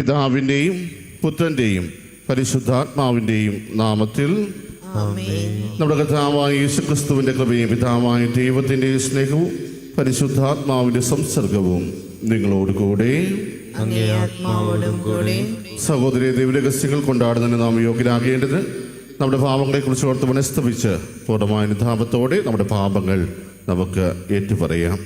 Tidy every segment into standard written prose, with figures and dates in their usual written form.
പിതാവിൻ്റെയും പുത്രൻ്റെയും പരിശുദ്ധാത്മാവിൻ്റെയും നാമത്തിൽ നമ്മുടെ കർത്താവായ യേശുക്രിസ്തുവിൻ്റെ കൃപയും പിതാവായ ദൈവത്തിൻ്റെ സ്നേഹവും പരിശുദ്ധാത്മാവിൻ്റെ സംസർഗവും നിങ്ങളോടുകൂടെ സഹോദരി ദൈവരഹസ്യങ്ങൾ കൊണ്ടാടുന്നതിന് നാം യോഗ്യരാകേണ്ടത് നമ്മുടെ പാപങ്ങളെക്കുറിച്ച് ഓർത്ത് മനസ്തപിച്ച് പൂർണ്ണമായ അനുതാപത്തോടെ നമ്മുടെ പാപങ്ങൾ നമുക്ക് ഏറ്റുപറയാം.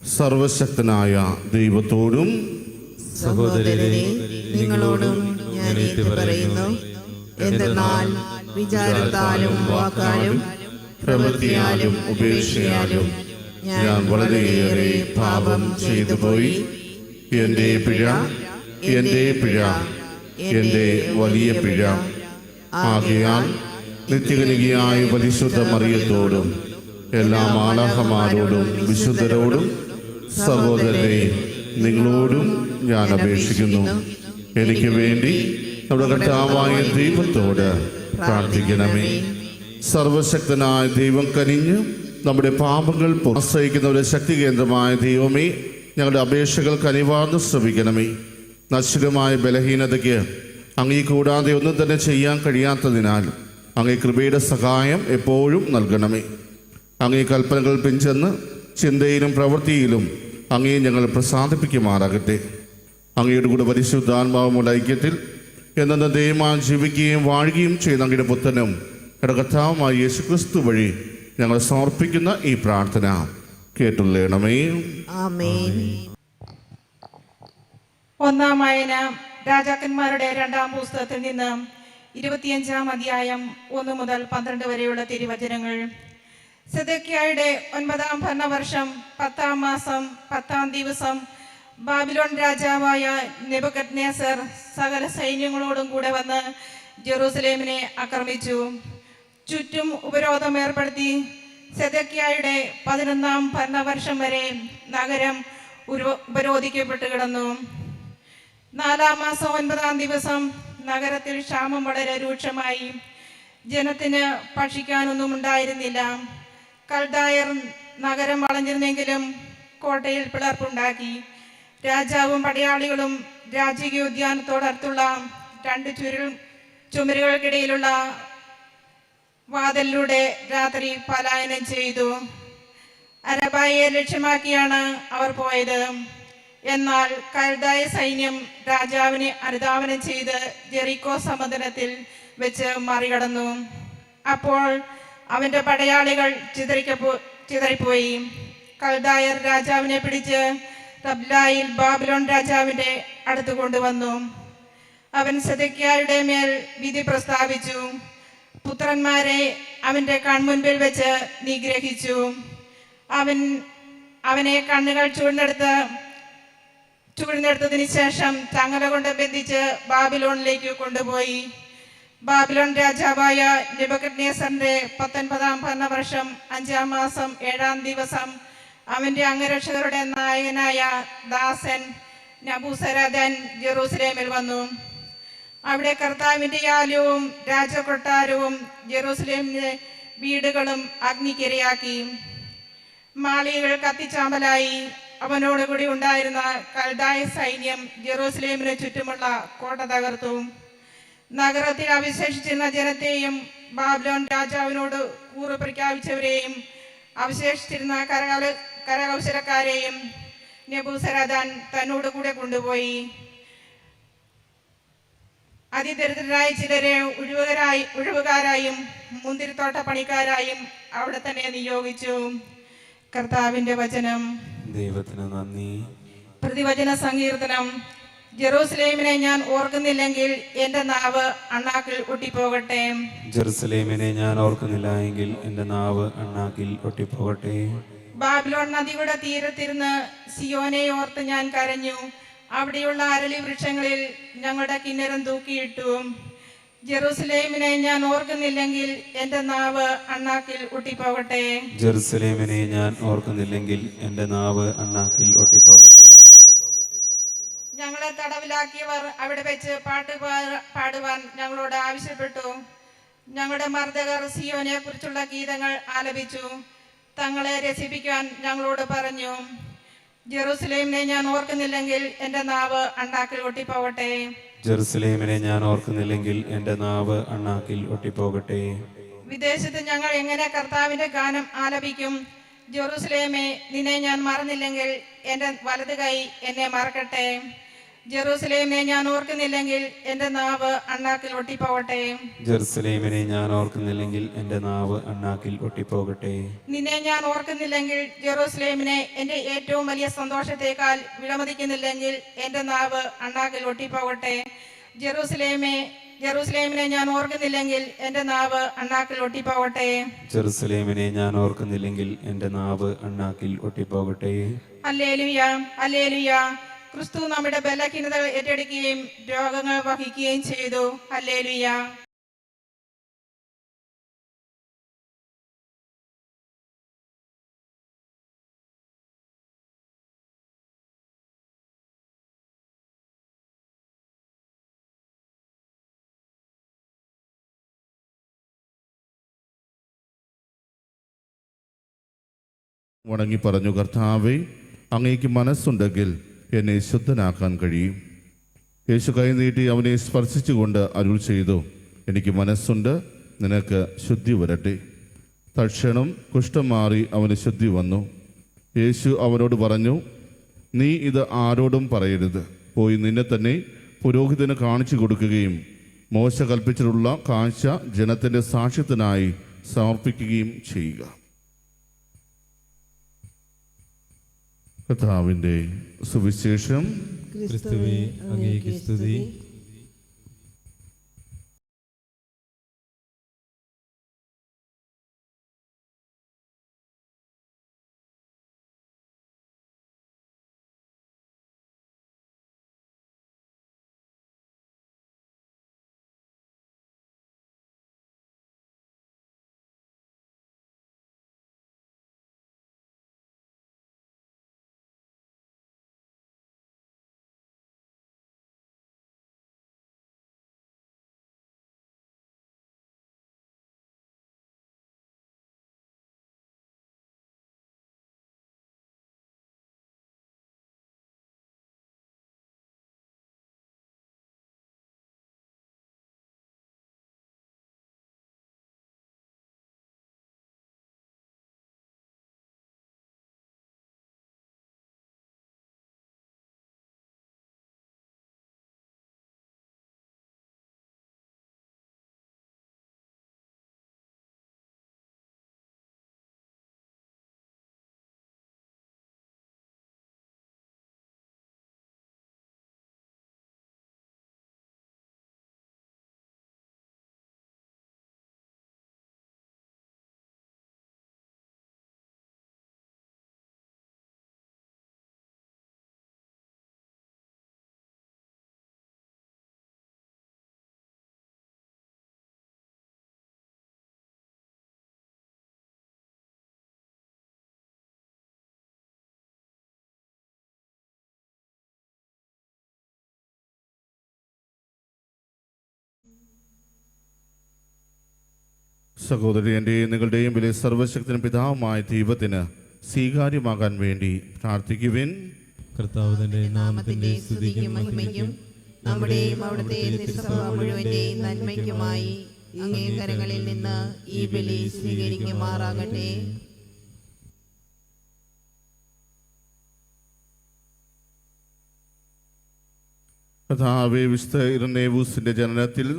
സർവശക്തനായ ദൈവത്തോടും സഹോദരരെ നിങ്ങളോടും ഞാൻ ഏറ്റുപറയുന്നു. എന്തെന്നാൽ വിചാരത്താലും വാക്കാലും പ്രവൃത്തിയാലും ഉപേക്ഷയാലും ഞാൻ വളരെയേറെ പാപം ചെയ്തുപോയി. എൻ്റെ പിഴ, എൻ്റെ പിഴ, എൻ്റെ വലിയ പിഴ. ആകയാൽ നിത്യകനികയായ പരിശുദ്ധ മറിയത്തോടും എല്ലാ മാലാഖമാരോടും വിശുദ്ധരോടും സഹോദരരെ നിങ്ങളോടും ഞാൻ അപേക്ഷിക്കുന്നു, എനിക്ക് വേണ്ടി നമ്മുടെ കർത്താവായ ദൈവത്തോട് പ്രാർത്ഥിക്കണമേ. സർവശക്തനായ ദൈവം കനിഞ്ഞ് നമ്മുടെ പാപങ്ങൾ ആശ്രയിക്കുന്നവരുടെ ശക്തി കേന്ദ്രമായ ദൈവമേ, ഞങ്ങളുടെ അപേക്ഷകൾ കനിവാർന്ന് ശ്രമിക്കണമേ. നശ്വരമായ ബലഹീനതയ്ക്ക് അങ്ങേ കൂടാതെ ഒന്നും തന്നെ ചെയ്യാൻ കഴിയാത്തതിനാൽ അങ്ങേ കൃപയുടെ സഹായം എപ്പോഴും നൽകണമേ. അങ്ങേ കൽപ്പനകൾ പിൻചെന്ന് ചിന്തയിലും പ്രവൃത്തിയിലും അങ്ങേ ഞങ്ങൾ പ്രസാദിപ്പിക്കുമാറാകട്ടെ. അങ്ങയുടെ കൂടെ പരിശുദ്ധാത്മാവുമുള്ള ഐക്യത്തിൽ എന്ന ദൈവമാൻ ജീവിക്കുകയും വാഴുകയും ചെയ്യുന്ന അങ്ങയുടെ പുത്രനും കർത്താവുമായ യേശുക്രിസ്തു വഴി ഞങ്ങൾ സമർപ്പിക്കുന്ന ഈ പ്രാർത്ഥന കേട്ടുള്ളണമേ. ഒന്നാം വായന രാജാക്കന്മാരുടെ 2-ാം പുസ്തകത്തിൽ നിന്ന് 25-ാം അധ്യായം 1 മുതൽ 12 വരെയുള്ള തിരുവചനങ്ങൾ. സിദെക്കീയായുടെ 9-ാം ഭരണവർഷം 10-ാം മാസം 10-ാം ദിവസം ബാബിലോൺ രാജാവായ നെബൂഖദ്നേസർ സകല സൈന്യങ്ങളോടും കൂടെ വന്ന് ജെറൂസലേമിനെ ആക്രമിച്ചു. ചുറ്റും ഉപരോധം ഏർപ്പെടുത്തി. സിദെക്കീയായുടെ 11-ാം ഭരണവർഷം വരെ നഗരം ഉപരോധിക്കപ്പെട്ട് കിടന്നു. 4-ാം മാസം 9-ാം ദിവസം നഗരത്തിൽ ക്ഷാമം വളരെ രൂക്ഷമായി. ജനത്തിന് ഭക്ഷിക്കാനൊന്നും ഉണ്ടായിരുന്നില്ല. കൽദായർ നഗരം വളഞ്ഞിരുന്നെങ്കിലും കോട്ടയിൽ പിളർപ്പുണ്ടാക്കി. രാജാവും പടയാളികളും രാജകീയ ഉദ്യാനത്തോടടുത്തുള്ള 2 ചുമരുകൾക്കിടയിലുള്ള വാതിലിലൂടെ രാത്രി പലായനം ചെയ്തു. അരബായെ ലക്ഷ്യമാക്കിയാണ് അവർ പോയത്. എന്നാൽ കൽദായ സൈന്യം രാജാവിനെ അനുധാവനം ചെയ്ത് ജെറിക്കോ സമതലത്തിൽ വെച്ച് മറികടന്നു. അപ്പോൾ അവന്റെ പടയാളികൾ ചിതറിപ്പോയി. കൽദായർ രാജാവിനെ പിടിച്ച് റബ്ലായിൽ ബാബിലോൺ രാജാവിന്റെ അടുത്ത് കൊണ്ടുവന്നു. അവൻ സിദെക്കീയായുടെ മേൽ വിധി പ്രസ്താവിച്ചു. പുത്രന്മാരെ അവന്റെ കൺമുൻപിൽ വെച്ച് നിഗ്രഹിച്ചു. അവനെ കണ്ണുകൾ ചൂഴ്ന്നെടുത്തതിന് ശേഷം ചങ്ങല കൊണ്ട് ബന്ധിച്ച് ബാബിലോണിലേക്ക് കൊണ്ടുപോയി. ബാബിലോൺ രാജാവായ നെബൂഖദ്നേസറിന്റെ 19-ാം ഭരണവർഷം 5-ാം മാസം 7-ാം ദിവസം അവന്റെ അംഗരക്ഷകരുടെ നായകനായ ദാസൻ നബൂസരദാൻ ജെറൂസലേമിൽ വന്നു. അവിടെ കർത്താവിന്റെ ആലയവും രാജകൊട്ടാരവും ജെറൂസലേമിലെ വീടുകളും അഗ്നിക്കിരയാക്കി. മാളികകൾ കത്തിച്ചാമ്പലായി. അവനോടുകൂടി ഉണ്ടായിരുന്ന കൽദായ സൈന്യം ജെറൂസലേമിന് ചുറ്റുമുള്ള കോട്ട തകർത്തു. നഗരത്തിൽ അവശേഷിച്ചിരുന്ന ജനത്തെയും ബാബിലോൺ രാജാവിനോട് കൂറ് പ്രഖ്യാപിച്ചവരെയും അവശേഷിച്ചിരുന്ന കരകൗശലക്കാരെയും നെബൂസരദാൻ തന്നോട് കൂടെ കൊണ്ടുപോയി. അതിദരിദ്രരായ ചിലരെ ഉഴവുകാരായും മുന്തിരിത്തോട്ട പണിക്കാരായും അവിടെ തന്നെ നിയോഗിച്ചു. കർത്താവിന്റെ വചനം. ദൈവത്തിന് നന്ദി. പ്രതിവചന സങ്കീർത്തനം. ജെറൂസലേമിനെ ഞാൻ ഓർക്കുന്നില്ലെങ്കിൽ എന്റെ നാവ് അണ്ണാക്കിൽ ഒട്ടിപ്പോകട്ടെ. ജെറുസലേമിനെ ഞാൻ ഓർക്കുന്നില്ല എങ്കിൽ എന്റെ നാവ് അണ്ണാക്കിൽ ഒട്ടിപ്പോകട്ടെ. ബാബിലോൺ നദിയുടെ തീരത്തിരുന്ന് സിയോനെ ഓർത്ത് ഞാൻ കരഞ്ഞു. അവിടെയുള്ള അരളി വൃക്ഷങ്ങളിൽ ഞങ്ങളുടെ കിന്നരം തൂക്കിയിട്ടു. ജെറൂസലേമിനെ ഞാൻ ഓർക്കുന്നില്ലെങ്കിൽ എന്റെ നാവ് അണ്ണാക്കിൽ ഒട്ടിപ്പോകട്ടെ. ജെറുസലേമിനെ ഞാൻ ഓർക്കുന്നില്ലെങ്കിൽ എന്റെ നാവ് അണ്ണാക്കിൽ ഒട്ടിപ്പോകട്ടെ. ഞങ്ങളെ ഞങ്ങളെ തടവിലാക്കിയവർ അവിടെ വെച്ച് പാടുവാൻ ഞങ്ങളോട് ആവശ്യപ്പെട്ടു. ഞങ്ങളുടെ മർദ്ദകർ സിയോനെ കുറിച്ചുള്ള ഗീതങ്ങൾ ആലപിച്ചു. തങ്ങളെ രസിപ്പിക്കാൻ ഞങ്ങളോട് പറഞ്ഞു. ജെറുസലേമിനെ ഞാൻ ഓർക്കുന്നില്ലെങ്കിൽ എൻ്റെ നാവ് അണ്ണാക്കിൽ ഒട്ടിപ്പോകട്ടെ. ജെറുസലേമിനെ ഞാൻ ഓർക്കുന്നില്ലെങ്കിൽ എൻ്റെ നാവ് അണ്ണാക്കിൽ ഒട്ടിപ്പോകട്ടെ. വിദേശത്ത് ഞങ്ങൾ എങ്ങനെ കർത്താവിന്റെ ഗാനം ആലപിക്കും? ജെറുസലേമേ, നിന്നെ ഞാൻ മറന്നില്ലെങ്കിൽ എൻ്റെ വലത് കൈ എന്നെ മറക്കട്ടെ. ജെറുസലേമിനെ ഞാൻ ഓർക്കുന്നില്ലെങ്കിൽ എൻ്റെ നാവ് അണ്ണാക്കിൽ ഒട്ടിപ്പോകട്ടെ. ജെറുസലേമിനെ ഞാൻ ഓർക്കുന്നില്ലെങ്കിൽ എൻ്റെ നാവ് അണ്ണാക്കിൽ ഒട്ടിപ്പോകട്ടെ. നിന്നെ ഞാൻ ഓർക്കുന്നില്ലെങ്കിൽ ജെറുസലേമിനെ എൻ്റെ ഏറ്റവും വലിയ സന്തോഷത്തേക്കാൾ വിലമതിക്കുന്നില്ലെങ്കിൽ എൻ്റെ നാവ് അണ്ണാക്കിൽ ഒട്ടിപ്പോകട്ടെ. ജെറുസലേമിനെ ഞാൻ ഓർക്കുന്നില്ലെങ്കിൽ എൻ്റെ നാവ് അണ്ണാക്കിൽ ഒട്ടിപ്പോകട്ടെ. ജെറുസലേമിനെ ഞാൻ ഓർക്കുന്നില്ലെങ്കിൽ എൻ്റെ നാവ് അണ്ണാക്കിൽ ഒട്ടിപ്പോകട്ടെ. Hallelujah, hallelujah. ക്രിസ്തു നമ്മുടെ ബലഹീനതകൾ ഏറ്റെടുക്കുകയും രോഗങ്ങൾ വഹിക്കുകയും ചെയ്തു. ഹല്ലേലൂയ. വണങ്ങി പറഞ്ഞു, കർത്താവേ, അങ്ങേക്ക് മനസ്സുണ്ടെങ്കിൽ എന്നെ ശുദ്ധനാക്കാൻ കഴിയും. യേശു കൈ നീട്ടി അവനെ സ്പർശിച്ചുകൊണ്ട് അരുൾ ചെയ്തു, എനിക്ക് മനസ്സുണ്ട്, നിനക്ക് ശുദ്ധി വരട്ടെ. തൽക്ഷണം കുഷ്ഠം മാറി അവന് ശുദ്ധി വന്നു. യേശു അവനോട് പറഞ്ഞു, നീ ഇത് ആരോടും പറയരുത്. പോയി നിന്നെ തന്നെ പുരോഹിതന് കാണിച്ചു കൊടുക്കുകയും മോശ കൽപ്പിച്ചിട്ടുള്ള കാഴ്ച ജനത്തിൻ്റെ സാക്ഷ്യത്തിനായി സമർപ്പിക്കുകയും ചെയ്യുക. കർത്താവിൻ്റെ സുവിശേഷം. ക്രിസ്തുവേ, അങ്ങേക്ക് സ്തുതി. സഹോദരി, എൻ്റെയും നിങ്ങളുടെയും വലിയ സർവശക്തനും പിതാവുമായ ദൈവത്തിന് സ്വീകാര്യമാകാൻ വേണ്ടി പ്രാർത്ഥിക്കുവിൻ. കർത്താവ് തന്റെ നാമത്തിന്റെ സ്തുതിക്കും മഹിമയ്ക്കും നമ്മുടെയും അവിടുത്തെ തിരുസഭ മുഴുവന്റെയും നന്മയ്ക്കുമായി അങ്ങേ കരങ്ങളിൽ നിന്ന് ഈ ബലി സ്വീകരിക്കുമാറാകട്ടെ. കർത്താവേ, വിശുദ്ധ ഇരന്നേവൂസിൻ്റെ ജനനത്തിൽ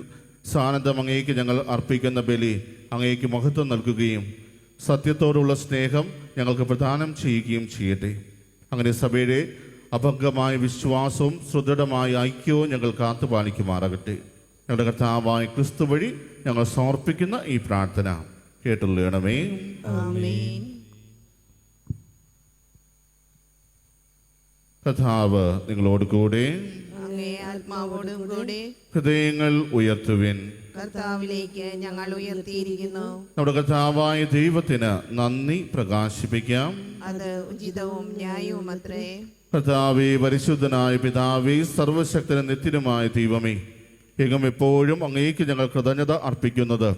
സാനന്ദം അങ്ങേക്ക് ഞങ്ങൾ അർപ്പിക്കുന്ന ബലി അങ്ങേക്ക് മഹത്വം നൽകുകയും സത്യത്തോടുള്ള സ്നേഹം ഞങ്ങൾക്ക് പ്രദാനം ചെയ്യുകയും ചെയ്യട്ടെ. അങ്ങനെ സഭയുടെ അഭംഗമായ വിശ്വാസവും സുദൃഢമായ ഐക്യവും ഞങ്ങൾ കാത്തുപാലിക്കുമാറാകട്ടെ. ഞങ്ങളുടെ കർത്താവായ ക്രിസ്തു വഴി ഞങ്ങൾ സമർപ്പിക്കുന്ന ഈ പ്രാർത്ഥന കേട്ടുള്ളണമേ. ആമേൻ. കർത്താവ് നിങ്ങളോട് കൂടെ. അങ്ങേ ആത്മാവോടും കൂടെ. ഹൃദയങ്ങൾ ഉയർത്തുവിൻ. കർത്താവിലേക്ക് ഞങ്ങൾ ഉയർത്തിയിരിക്കുന്നു. നമ്മുടെ കർത്താവായ ദൈവത്തിന് നന്ദി പ്രകാശിപ്പിക്കാം. അത് ഉചിതവും ന്യായവും അത്രേ. കർത്താവേ, പരിശുദ്ധനായ പിതാവേ, സർവശക്തനും നിത്യനുമായ ദൈവമേ, എങ്ങും എപ്പോഴും അങ്ങേക്ക് ഞങ്ങൾ കൃതജ്ഞത അർപ്പിക്കുന്നത്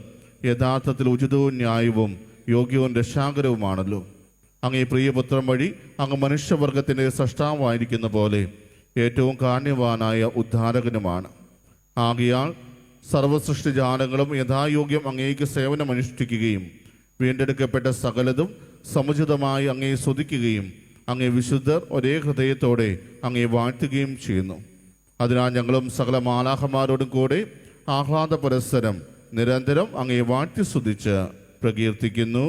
യഥാർത്ഥത്തിൽ ഉചിതവും ന്യായവും യോഗ്യവും രക്ഷാകരവുമാണല്ലോ. അങ്ങേ പ്രിയപുത്രൻ വഴി അങ്ങ് മനുഷ്യവർഗത്തിൻ്റെ സൃഷ്ടാവായിരിക്കുന്ന പോലെ ഏറ്റവും കാണ്യവാനായ ഉദ്ധാരകനുമാണ്. ആകയാൽ സർവസൃഷ്ടിജാലങ്ങളും യഥായോഗ്യം അങ്ങേക്ക് സേവനമനുഷ്ഠിക്കുകയും വീണ്ടെടുക്കപ്പെട്ട സകലതും സമുചിതമായി അങ്ങേ സ്തുതിക്കുകയും അങ്ങേ വിശുദ്ധർ ഒരേ ഹൃദയത്തോടെ അങ്ങേ വാഴ്ത്തുകയും ചെയ്യുന്നു. അതിനാൽ ഞങ്ങളും സകല മാലാഖമാരോടും കൂടെ ആഹ്ലാദ പുരസ്സരം നിരന്തരം അങ്ങേ വാഴ്ത്തി സ്തുതിച്ച് പ്രകീർത്തിക്കുന്നു.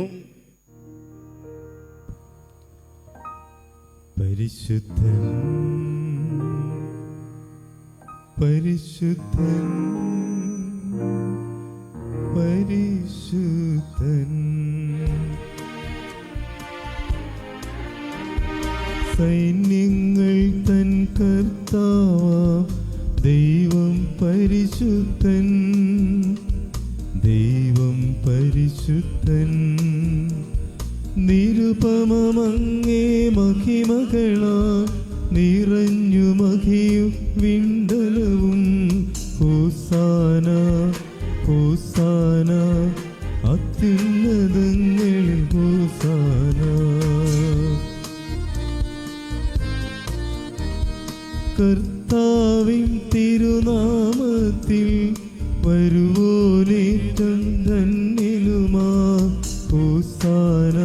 പരിശുദ്ധൻ പരിശുദ്ധൻ പരിശുദ്ധൻ, സൈന്യങ്ങൾ തൻ കർത്താവാം ദൈവം പരിശുദ്ധൻ, ദൈവം പരിശുദ്ധൻ. നിരുപമമങ്ങേ മഹിമകളാ നിറഞ്ഞു മഹിയും വിണ്ടലവും. ഹോസാന ഹോസാന അത്യുന്നതങ്ങളിൽ ഹോസാന. കർത്താവിൻ തിരുനാമത്തിൽ വരുവോനേറ്റം ധന്യനുമാ. ഹോസാന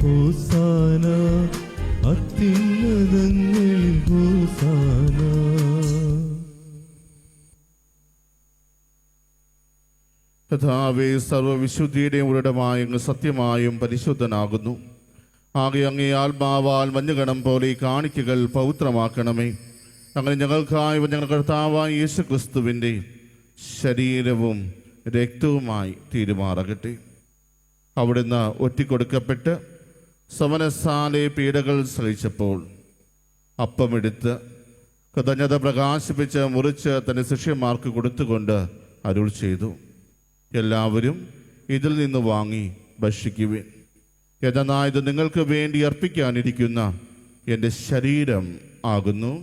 ഹോസാന അത്യുന്നതങ്ങളിൽ ഹോസാന. കർത്താവേ, സർവ്വവിശുദ്ധിയുടെയും ഉറവിടമായ അങ്ങ് സത്യമായും പരിശുദ്ധനാകുന്നു. ആകെ അങ്ങേ ആത്മാവാൽ മഞ്ഞുകണം പോലെ ഈ കാണിക്കകൾ പവിത്രമാക്കണമേ. അങ്ങനെ ഞങ്ങൾക്കായി ഞങ്ങളുടെ കർത്താവായ യേശു ക്രിസ്തുവിൻ്റെ ശരീരവും രക്തവുമായി തീരുമാറകട്ടെ. അവിടുന്ന് ഒറ്റിക്കൊടുക്കപ്പെട്ട് സമനസാലെ പീഡകൾ സഹിച്ചപ്പോൾ അപ്പമെടുത്ത് കൃതജ്ഞത പ്രകാശിപ്പിച്ച് മുറിച്ച് തൻ്റെ ശിഷ്യന്മാർക്ക് കൊടുത്തുകൊണ്ട് അരുൾ ചെയ്തു, എല്ലാവരും ഇതിൽ നിന്ന് വാങ്ങി ഭക്ഷിക്കുവിൻ. എന്നാൽ ഇത് നിങ്ങൾക്ക് വേണ്ടി അർപ്പിക്കാനിരിക്കുന്ന എൻ്റെ ശരീരം ആകുന്നു.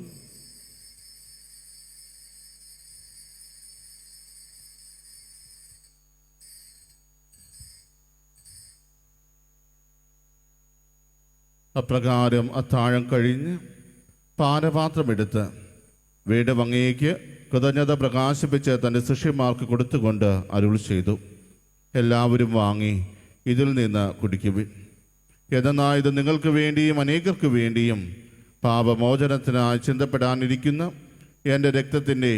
അപ്രകാരം അത്താഴം കഴിഞ്ഞ് പാനപാത്രമെടുത്ത് വീണ്ടും അങ്ങേക്ക് കൃതജ്ഞത പ്രകാശിപ്പിച്ച് തൻ്റെ ശിഷ്യന്മാർക്ക് കൊടുത്തുകൊണ്ട് അരുൾ ചെയ്തു, എല്ലാവരും വാങ്ങി ഇതിൽ നിന്ന് കുടിക്കുവിൻ. എന്നാൽ ഇത് നിങ്ങൾക്ക് വേണ്ടിയും അനേകർക്ക് വേണ്ടിയും പാപമോചനത്തിനായി ചിന്തപ്പെടാനിരിക്കുന്ന എൻ്റെ രക്തത്തിൻ്റെ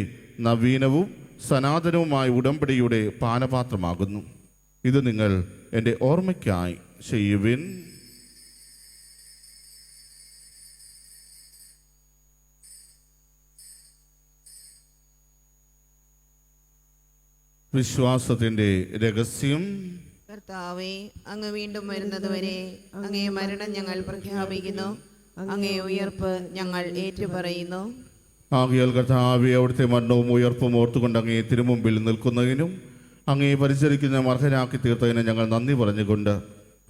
നവീനവും സനാതനവുമായ ഉടമ്പടിയുടെ പാനപാത്രമാകുന്നു. ഇത് നിങ്ങൾ എൻ്റെ ഓർമ്മയ്ക്കായി ചെയ്യുവിൻ. വിശ്വാസത്തിൻ്റെ രഹസ്യം. കർത്താവേ, അങ്ങ് വീണ്ടും വരുന്നതുവരെ അങ്ങേ മരണം ഞങ്ങൾ പ്രഖ്യാപിക്കുന്നു, അങ്ങേ ഉയർപ്പ് ഞങ്ങൾ ഏറ്റുപറയുന്നു. ആകയാൽ കർത്താവേ, അവിടുത്തെ മരണവും ഉയർപ്പും ഓർത്തുകൊണ്ട് അങ്ങേ തിരുമുമ്പിൽ നിൽക്കുന്നതിനും അങ്ങേ പരിചരിക്കുന്ന അർഹരാക്കി തീർത്തതിന് ഞങ്ങൾ നന്ദി പറഞ്ഞുകൊണ്ട്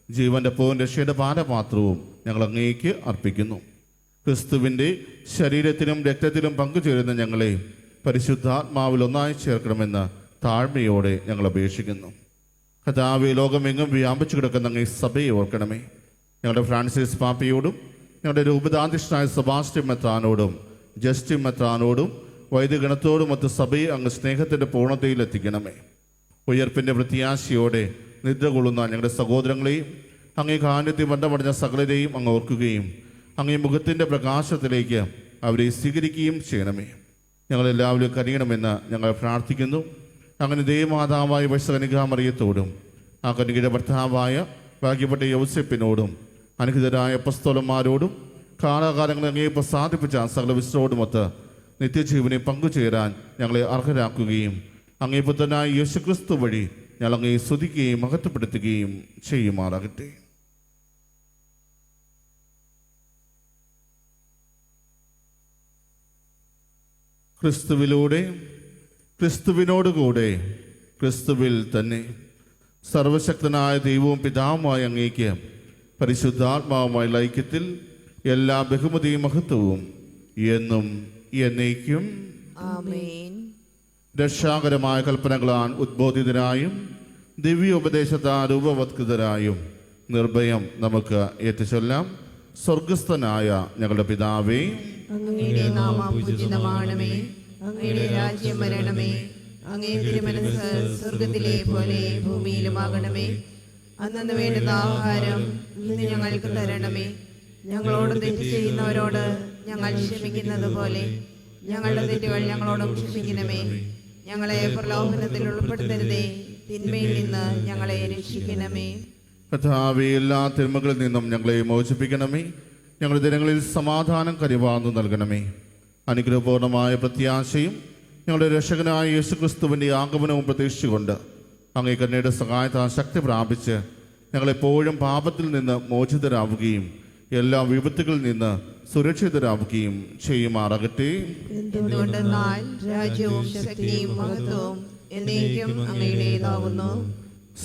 ജീവന്റെ പൂവും രക്ഷയുടെ പാനപാത്രവും ഞങ്ങൾ അങ്ങേക്ക് അർപ്പിക്കുന്നു. ക്രിസ്തുവിൻ്റെ ശരീരത്തിലും രക്തത്തിലും പങ്കുചേരുന്ന ഞങ്ങളെ പരിശുദ്ധാത്മാവിൽ ഒന്നായി ചേർക്കണമെന്ന് താഴ്മയോടെ ഞങ്ങൾ അപേക്ഷിക്കുന്നു. കർത്താവേ, ലോകമെങ്ങും വ്യാപിച്ചു കിടക്കുന്ന അങ്ങേ സഭയെ ഓർക്കണമേ. ഞങ്ങളുടെ ഫ്രാൻസിസ് പാപ്പയോടും ഞങ്ങളുടെ രൂപതാധ്യക്ഷനായ സെബാസ്റ്റ്യൻ മെത്രാനോടും ജസ്റ്റിൻ മെത്രാനോടും വൈദികഗണത്തോടുമൊത്ത് സഭയെ അങ്ങ് സ്നേഹത്തിൻ്റെ പൂർണ്ണതയിൽ എത്തിക്കണമേ. ഉയർപ്പിൻ്റെ പ്രത്യാശയോടെ നിദ്ര കൊള്ളുന്ന ഞങ്ങളുടെ സഹോദരങ്ങളെയും അങ്ങേ കാന്യത്തിൽ ബന്ധമടഞ്ഞ സകലരെയും അങ്ങ് ഓർക്കുകയും അങ്ങേ മുഖത്തിൻ്റെ പ്രകാശത്തിലേക്ക് അവരെ സ്വീകരിക്കുകയും ചെയ്യണമേ. ഞങ്ങളെല്ലാവരും കനിയണമെന്ന് ഞങ്ങൾ പ്രാർത്ഥിക്കുന്നു. അങ്ങനെ ദേവമാതാവായ വൈശകനികാമറിയത്തോടും ആ കനികയുടെ ഭർത്താവായ ഭാഗ്യപ്പെട്ട യൗസേപ്പിനോടും അനുഹിതരായ അപ്പസ്തോലന്മാരോടും കാലാകാലങ്ങളിൽ അങ്ങേ പ്രസാദിപ്പിച്ച സകല വിശ്വരോടുമൊത്ത് നിത്യജീവനെ പങ്കുചേരാൻ ഞങ്ങളെ അർഹരാക്കുകയും അങ്ങേ പുത്രനായ യേശുക്രിസ്തു വഴി ഞങ്ങൾ അങ്ങേ സ്തുതിക്കുകയും മഹത്വപ്പെടുത്തുകയും ചെയ്യുമാറാകട്ടെ. ക്രിസ്തുവിലൂടെ, ക്രിസ്തുവിനോടുകൂടെ, ക്രിസ്തുവിൽ തന്നെ സർവശക്തനായ ദൈവവും പിതാവുമായ അങ്ങേക്ക് പരിശുദ്ധാത്മാവുമായ ഐക്യത്തിൽ എല്ലാ ബഹുമതിയും മഹത്വവും എന്നും എന്നേക്കും ആമേൻ. രക്ഷാകരമായ കൽപ്പനകളാൽ ഉദ്ബോധിതരായും ദിവ്യോപദേശത്താൽ രൂപവത്കൃതരായും നിർഭയം നമുക്ക് ഏറ്റുചൊല്ലാം. സ്വർഗസ്ഥനായ ഞങ്ങളുടെ പിതാവേ, അങ്ങയുടെ നാമം പൂജിതമാണമേ. അങ്ങയുടെ രാജ്യം വരണമേ. അങ്ങേ തിരുമനസ്സ് സ്വർഗത്തിലെ പോലെ ഭൂമിയിലുമാകണമേ. അന്നു വേണ്ടുന്ന ആഹാരം ഇന്ന് ഞങ്ങൾക്ക് തരണമേ. ഞങ്ങളോട് തെറ്റ് ചെയ്യുന്നവരോട് ഞങ്ങൾ ക്ഷമിക്കുന്നത് പോലെ ഞങ്ങളുടെ തെറ്റുകൾ ഞങ്ങളോടും ക്ഷമിക്കണമേ. ഞങ്ങളെ പ്രലോഭനത്തിൽ ഉൾപ്പെടുത്തരുതേ. തിന്മയിൽ നിന്ന് ഞങ്ങളെ രക്ഷിക്കണമേ. കർത്താവേ, എല്ലാ തിന്മകളിൽ നിന്നും ഞങ്ങളെ മോചിപ്പിക്കണമേ. ഞങ്ങളുടെ ദിനങ്ങളിൽ സമാധാനം കരിവാർന്നു നൽകണമേ. അനുഗ്രഹപൂർണമായ പ്രത്യാശയും ഞങ്ങളുടെ രക്ഷകനായ യേശുക്രിസ്തുവിൻ്റെ ആഗമനവും പ്രതീക്ഷിച്ചുകൊണ്ട് അങ്ങേ കരുണയുടെ സഹായത്താൽ ശക്തി പ്രാപിച്ച് ഞങ്ങളെപ്പോഴും പാപത്തിൽ നിന്ന് മോചിതരാവുകയും എല്ലാ വിപത്തുകളിൽ നിന്ന് സുരക്ഷിതരാവുകയും ചെയ്യുമാറാകട്ടെ. എന്തുകൊണ്ടെന്നാൽ രാജ്യവും ശക്തിയും മഹത്വവും എന്നേക്കും അങ്ങയുടേതാകുന്നു.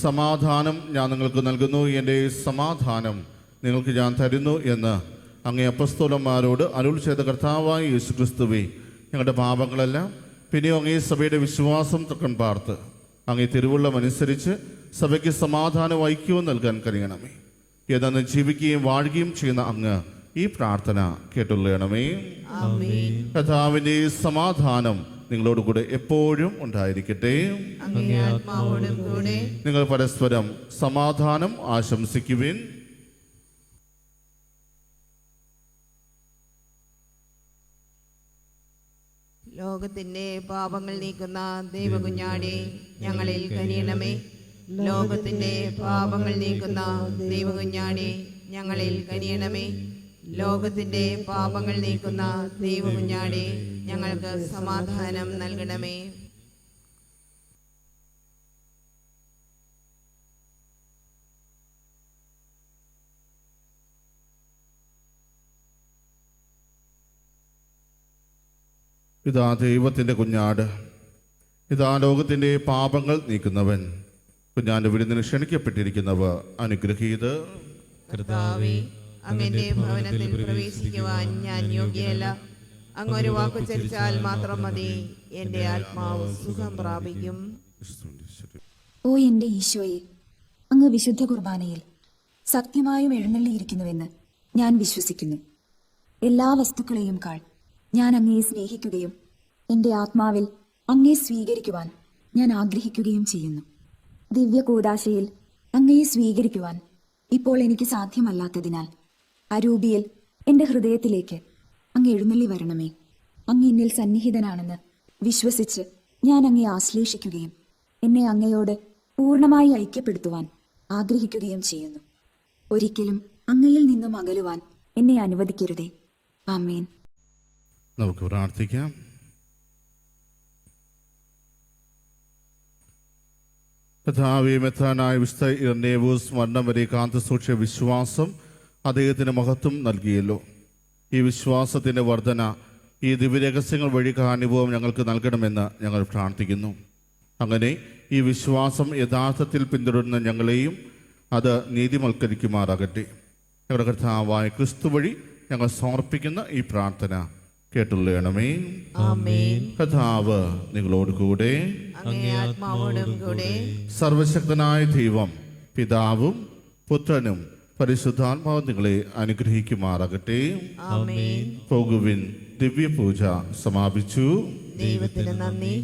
സമാധാനം ഞാൻ നിങ്ങൾക്ക് നൽകുന്നു, എൻ്റെ സമാധാനം നിങ്ങൾക്ക് ഞാൻ തരുന്നു എന്ന് അങ്ങേ അപ്പസ്തോലന്മാരോട് അരുൾ ചെയ്ത കർത്താവായ യേശുക്രിസ്തുവേ, ഞങ്ങളുടെ പാപങ്ങളെല്ലാം പിന്നെയോ അങ്ങേ സഭയുടെ വിശ്വാസം തക്കൻ പാർത്ത് അങ്ങേ തിരുവുള്ളമനുസരിച്ച് സഭയ്ക്ക് സമാധാനവും ഐക്യവും നൽകാൻ കഴിയണമേ. ഏതെന്ന് ജീവിക്കുകയും വാഴുകയും ചെയ്യുന്ന അങ്ങ് ഈ പ്രാർത്ഥന കേട്ടുള്ളണമേ. കർത്താവിൻ്റെ സമാധാനം നിങ്ങളോടുകൂടെ എപ്പോഴും ഉണ്ടായിരിക്കട്ടെ. അങ്ങേ ആത്മാവോടും കൂടെ. നിങ്ങൾ പരസ്പരം സമാധാനം ആശംസിക്കുവിൻ. ലോകത്തിന്റെ പാപങ്ങൾ നീക്കുന്ന ദൈവകുഞ്ഞാടേ, ഞങ്ങളിൽ കനിയണമേ. ലോകത്തിന്റെ പാപങ്ങൾ നീക്കുന്ന ദൈവകുഞ്ഞാടേ, ഞങ്ങളിൽ കനിയണമേ. ലോകത്തിന്റെ പാപങ്ങൾ നീക്കുന്ന ദൈവകുഞ്ഞാടേ, ഞങ്ങൾക്ക് സമാധാനം നൽകണമേ. ഇതാ ദൈവത്തിൻ്റെ കുഞ്ഞാട്, ഇതാ ലോകത്തിൻ്റെ പാപങ്ങൾ നീക്കുന്നവൻ. കുഞ്ഞാൻ്റെ വിരുന്നിന് ക്ഷണിക്കപ്പെട്ടിരിക്കുന്നവർ അനുഗ്രഹീത്. കർത്താവേ, അങ്ങന്റെ ഭവനത്തിൽ പ്രവേശിക്കുവാൻ ഞാൻ യോഗ്യയല്ല. അങ്ങൊരു വാക്കുച്ചരിച്ചാൽ മാത്രം മതി, എന്റെ ആത്മാവ് സുഖം പ്രാപിക്കും. ഓ എൻ്റെ ഈശോയെ, അങ്ങ് വിശുദ്ധ കുർബാനയിൽ സത്യമായും എഴുന്നള്ളിയിരിക്കുന്നുവെന്ന് ഞാൻ വിശ്വസിക്കുന്നു. എല്ലാ വസ്തുക്കളെയും കാൾ ഞാൻ അങ്ങയെ സ്നേഹിക്കുകയും എൻ്റെ ആത്മാവിൽ അങ്ങയെ സ്വീകരിക്കുവാൻ ഞാൻ ആഗ്രഹിക്കുകയും ചെയ്യുന്നു. ദിവ്യ കൂദാശയിൽ അങ്ങയെ സ്വീകരിക്കുവാൻ ഇപ്പോൾ എനിക്ക് സാധ്യമല്ലാത്തതിനാൽ അരൂപിയിൽ എൻ്റെ ഹൃദയത്തിലേക്ക് അങ്ങ് എഴുന്നള്ളി വരണമേ. അങ്ങ് എന്നിൽ സന്നിഹിതനാണെന്ന് വിശ്വസിച്ച് ഞാൻ അങ്ങയെ ആശ്ലേഷിക്കുകയും എന്നെ അങ്ങയോട് പൂർണ്ണമായി ഐക്യപ്പെടുത്തുവാൻ ആഗ്രഹിക്കുകയും ചെയ്യുന്നു. ഒരിക്കലും അങ്ങയിൽ നിന്നും അകലുവാൻ എന്നെ അനുവദിക്കരുതേ. ആമേൻ. നമുക്ക് പ്രാർത്ഥിക്കാം. കർത്താവേ, മെത്രാനായ വിശുദ്ധ ഇർനേവൂസ് മരണം വരെ കാത്തുസൂക്ഷിച്ച വിശ്വാസം അദ്ദേഹത്തിന് മഹത്വം നൽകിയല്ലോ. ഈ വിശ്വാസത്തിൻ്റെ വർധന ഈ ദിവ്യരഹസ്യങ്ങൾ വഴി അനുഭവം ഞങ്ങൾക്ക് നൽകണമെന്ന് ഞങ്ങൾ പ്രാർത്ഥിക്കുന്നു. അങ്ങനെ ഈ വിശ്വാസം യഥാർത്ഥത്തിൽ പിന്തുടരുന്ന ഞങ്ങളെയും അത് നീതിവൽക്കരിക്കുമാറാകട്ടെ. ഞങ്ങളുടെ കർത്താവായ ക്രിസ്തു വഴി ഞങ്ങൾ സമർപ്പിക്കുന്ന ഈ പ്രാർത്ഥന കേട്ടുള്ളണമേ. കർത്താവ് നിങ്ങളോട് കൂടെ. അങ്ങേ ആത്മാവോടും കൂടെ. സർവശക്തനായ ദൈവം പിതാവും പുത്രനും പരിശുദ്ധാത്മാവും നിങ്ങളെ അനുഗ്രഹിക്കുമാറാകട്ടെ. ആമേൻ. പോകുവിൻ, ദിവ്യപൂജ സമാപിച്ചു. ദൈവത്തിന് നന്ദി.